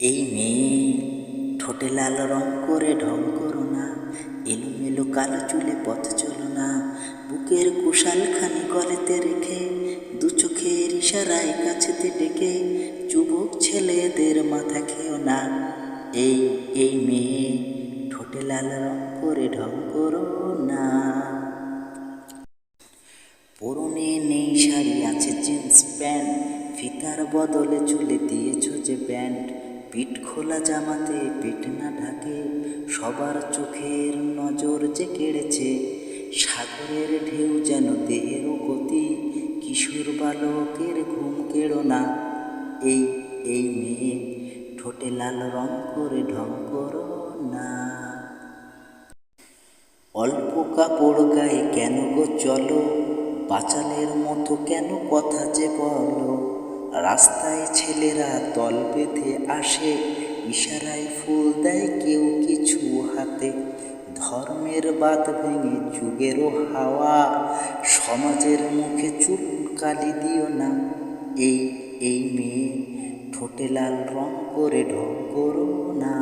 এই মেয়ে ঠোঁটে লাল রং করে ঢং করো না, এলোমেলো কালো চুলে পথ চলো না, বুকের কুশালখানি গলেতে রেখে দু চোখের ইশারায় কাছেতে ডেকে যুবক ছেলেদের মাথা খেও না। এই এই মেয়ে ঠোঁটে লাল রং করে ঢং করো না। পরনে নেই শাড়ি, আছে জিন্স প্যান্ট, ফিতার বদলে চুলে দিয়েছ যে ব্যান্ড, পিঠ খোলা জামাতে পেট না ঢাকে, সবার চোখের নজর যে কেড়েছে, সাগরের ঢেউ যেন দেহের গতি, কিশোর বালকের ঘুম কেড়ো না। এই এই মেয়ে ঠোঁটে লাল রং করে ঢং করো না। অল্প কাপড় গায়ে কেন গো চলো, বাচালের মতো কেন কথা যে বলো, রাস্তায় ছেলেরা দল বেঁধে আসে, ইশারায় ফুল দেয় কেউ কিছু হাতে, ধর্মের বাদ ভেঙে যুগেরও হাওয়া, সমাজের মুখে চুল কালি দিও না। এই এই মেয়ে ঠোঁটে লাল রং করে ঢং করো না।